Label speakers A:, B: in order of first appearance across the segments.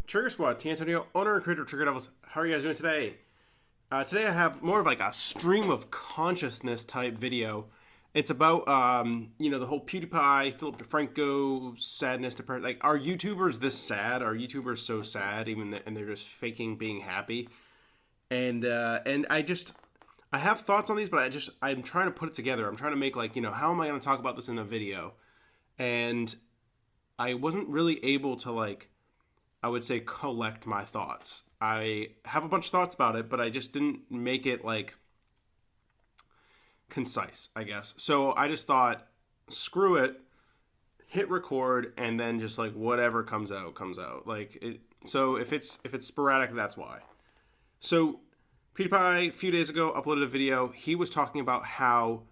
A: Trigger Squad, T. Antonio, owner and creator of Trigger Devils. How are you guys doing today? Today I have more of like a stream of consciousness type video. It's about, the whole Pewdiepie, Phillip DeFranco, sadness, depression. Like, are YouTubers this sad? Are YouTubers so sad, and they're just faking being happy? And I have thoughts on these, but I'm trying to put it together. I'm trying to make how am I going to talk about this in a video? And I wasn't really able to I would say collect my thoughts. I have a bunch of thoughts about it, but I just didn't make it concise, I guess. So I just thought, screw it, hit record, and then just whatever comes out comes out. So if it's sporadic, that's why. So PewDiePie a few days ago uploaded a video. He was talking about how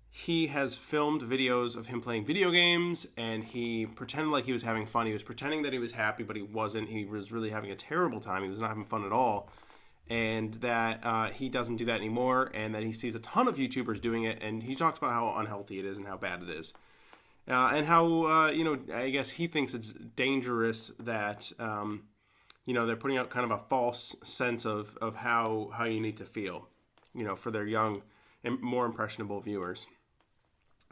A: he has filmed videos of him playing video games, and he pretended like he was having fun. He was pretending that he was happy, but he wasn't. He was really having a terrible time. He was not having fun at all. And that he doesn't do that anymore, and that he sees a ton of YouTubers doing it, and he talks about how unhealthy it is and how bad it is. And how, I guess he thinks it's dangerous that, they're putting out kind of a false sense of how you need to feel, for their young and more impressionable viewers.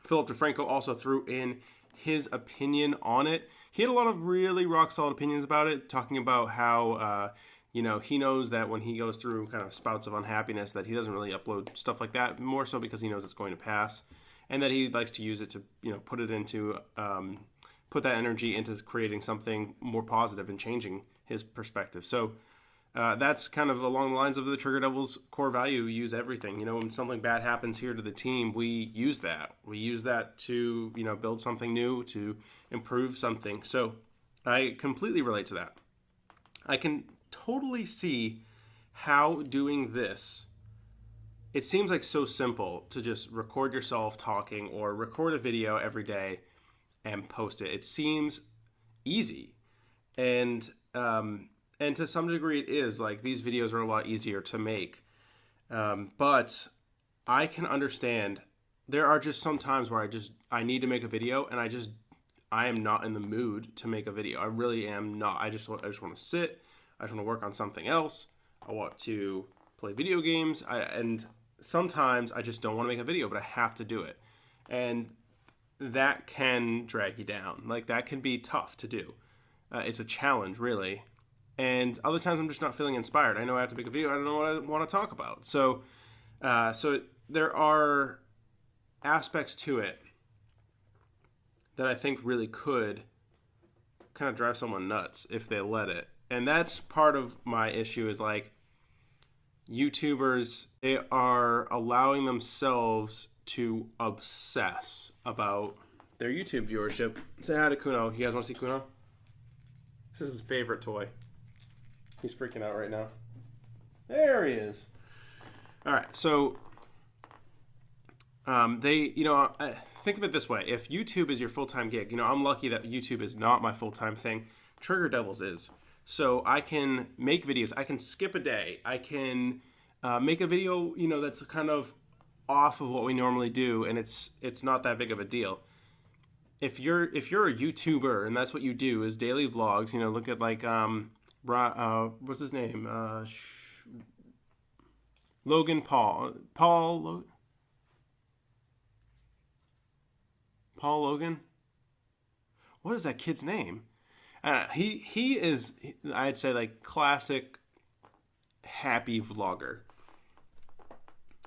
A: Phillip DeFranco also threw in his opinion on it. He had a lot of really rock solid opinions about it, talking about how, he knows that when he goes through kind of spouts of unhappiness that he doesn't really upload stuff like that, more so because he knows it's going to pass, and that he likes to use it to, put that energy into creating something more positive and changing his perspective. So that's kind of along the lines of the Trigger Devils core value. We use everything. When something bad happens here to the team, we use that. We use that to, build something new, to improve something. So I completely relate to that. I can totally see how doing this, it seems so simple to just record yourself talking or record a video every day and post it. It seems easy. And to some degree it is. These videos are a lot easier to make. But I can understand there are just some times where I need to make a video, and I am not in the mood to make a video. I really am not. I just want to sit. I just want to work on something else. I want to play video games. And sometimes I just don't want to make a video, but I have to do it. And that can drag you down. That can be tough to do. It's a challenge, really. And other times I'm just not feeling inspired. I know I have to make a video. I don't know what I want to talk about. So there are aspects to it that I think really could kind of drive someone nuts if they let it. And that's part of my issue is YouTubers, they are allowing themselves to obsess about their YouTube viewership. Say hi to Kuno. You guys want to see Kuno? This is his favorite toy. He's freaking out right now. There he is. All right, so think of it this way. If YouTube is your full-time gig, I'm lucky that YouTube is not my full-time thing. Trigger Devils is. So I can make videos. I can skip a day. I can make a video, that's kind of off of what we normally do, and it's not that big of a deal. If you're a YouTuber and that's what you do is daily vlogs, look at what's his name? Logan Paul. Paul Logan? What is that kid's name? He is, I'd say, classic happy vlogger.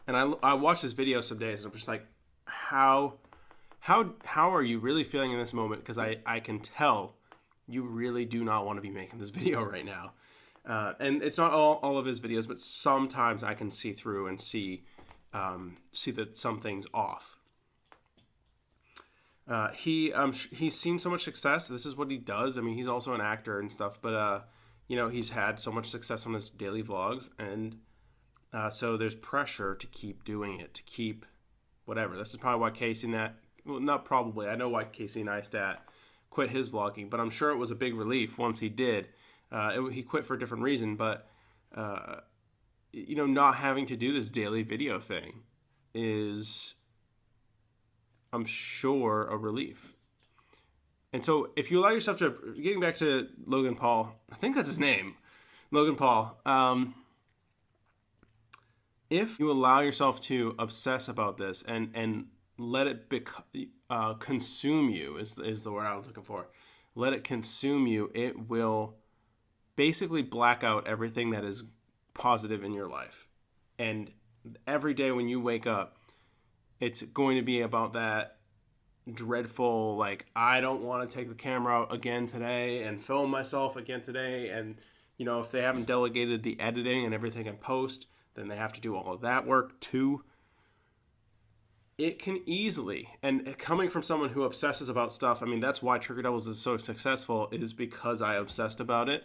A: And I watch his videos some days and I'm just how are you really feeling in this moment? Because I can tell you really do not want to be making this video right now. And it's not all of his videos, but sometimes I can see through and see that something's off. He's seen so much success. This is what he does. I mean, he's also an actor and stuff, but he's had so much success on his daily vlogs, and so there's pressure to keep doing it, to keep whatever. This is probably why not probably, I know why Casey Neistat quit his vlogging, but I'm sure it was a big relief once he did. He quit for a different reason, but not having to do this daily video thing is, I'm sure, a relief. And so if you allow yourself to, getting back to Logan Paul, I think that's his name, Logan Paul. If you allow yourself to obsess about this and let it consume you is the word I was looking for. Let it consume you. It will basically black out everything that is positive in your life. And every day when you wake up, it's going to be about that dreadful, like, I don't want to take the camera out again today and film myself again today. And, you know, if they haven't delegated the editing and everything in post, then they have to do all of that work too. It can easily, and coming from someone who obsesses about stuff, I mean, that's why Trigger Devils is so successful, is because I obsessed about it.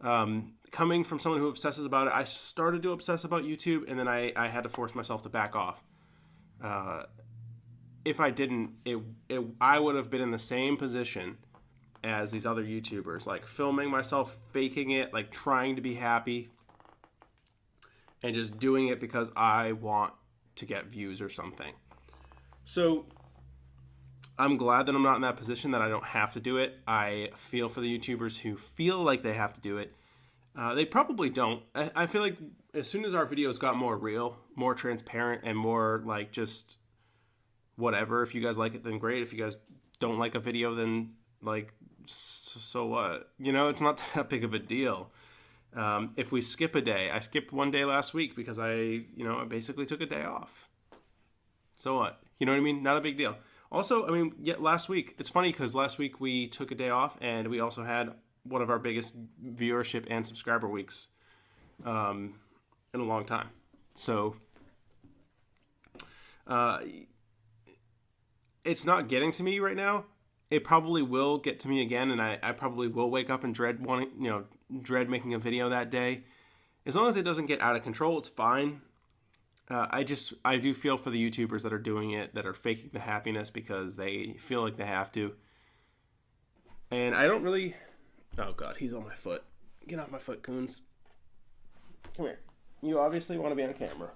A: Coming from someone who obsesses about it, I started to obsess about YouTube, and then I had to force myself to back off. If I didn't, I would have been in the same position as these other YouTubers, like filming myself, faking it, like trying to be happy, and just doing it because I want to get views or something. So I'm glad that I'm not in that position, that I don't have to do it. I feel for the YouTubers who feel like they have to do it. They probably don't. I feel like as soon as our videos got more real, more transparent, and more like just whatever, if you guys like it, then great. If you guys don't like a video, then like, so what? You know, it's not that big of a deal. If we skip a day, I skipped one day last week because I basically took a day off. So what? You know what I mean? Not a big deal. Also, I mean, last week, it's funny because last week we took a day off and we also had one of our biggest viewership and subscriber weeks in a long time. So it's not getting to me right now. It probably will get to me again, and I probably will wake up and dread making a video that day. As long as it doesn't get out of control, it's fine. I do feel for the YouTubers that are doing it, that are faking the happiness because they feel like they have to. And I don't really... Oh, God, he's on my foot. Get off my foot, Coons. Come here. You obviously want to be on camera.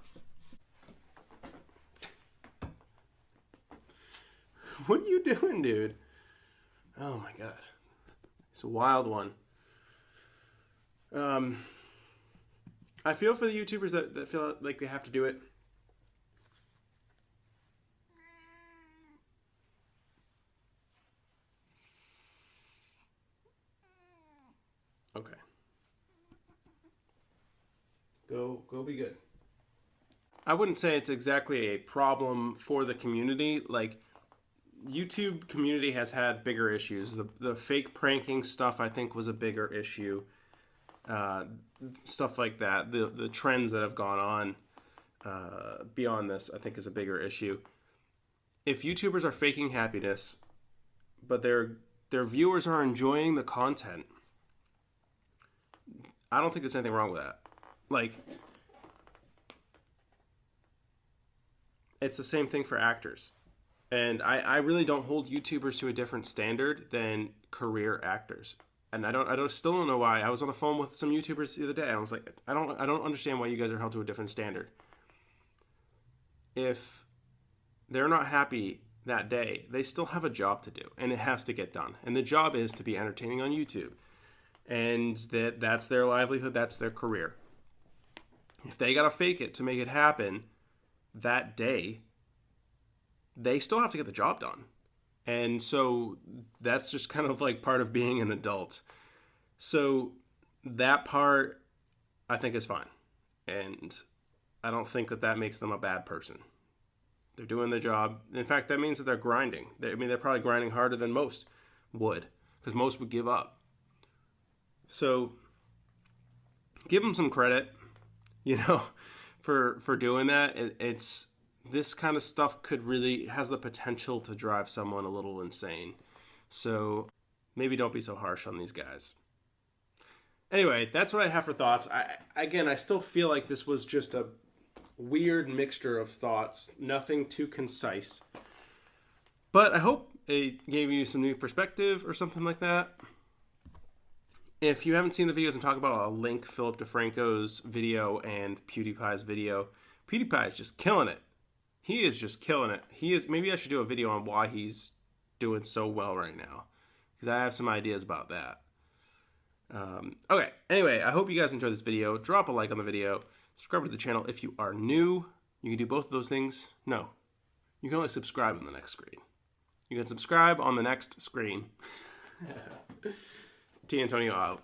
A: What are you doing, dude? Oh, my God. It's a wild one. I feel for the YouTubers that feel like they have to do it. Okay. Go be good. I wouldn't say it's exactly a problem for the community. Like, YouTube community has had bigger issues. The fake pranking stuff, I think, was a bigger issue. Stuff like that, the trends that have gone on beyond this, I think, is a bigger issue. If YouTubers are faking happiness, but their viewers are enjoying the content, I don't think there's anything wrong with that. Like, it's the same thing for actors. And I really don't hold YouTubers to a different standard than career actors. And I still don't know why. I was on the phone with some YouTubers the other day, and I was like, I don't understand why you guys are held to a different standard. If they're not happy that day, they still have a job to do, and it has to get done. And the job is to be entertaining on YouTube. And that's their livelihood, that's their career. If they gotta fake it to make it happen that day, they still have to get the job done. And so that's just kind of like part of being an adult. So that part, I think, is fine. And I don't think that makes them a bad person. They're doing their job. In fact, that means that they're grinding. They're probably grinding harder than most would, because most would give up. So give them some credit, for doing that. It's this kind of stuff has the potential to drive someone a little insane. So maybe don't be so harsh on these guys. Anyway, that's what I have for thoughts. I still feel like this was just a weird mixture of thoughts, nothing too concise. But I hope it gave you some new perspective or something like that. If you haven't seen the videos I'm talking about, I'll link Phillip DeFranco's video and Pewdiepie's video. PewDiePie is just killing it. He is just killing it. Maybe I should do a video on why he's doing so well right now. because I have some ideas about that. Okay, anyway, I hope you guys enjoyed this video. Drop a like on the video. Subscribe to the channel if you are new. You can do both of those things. No, you can only subscribe on the next screen. You can subscribe on the next screen. T. Antonio out.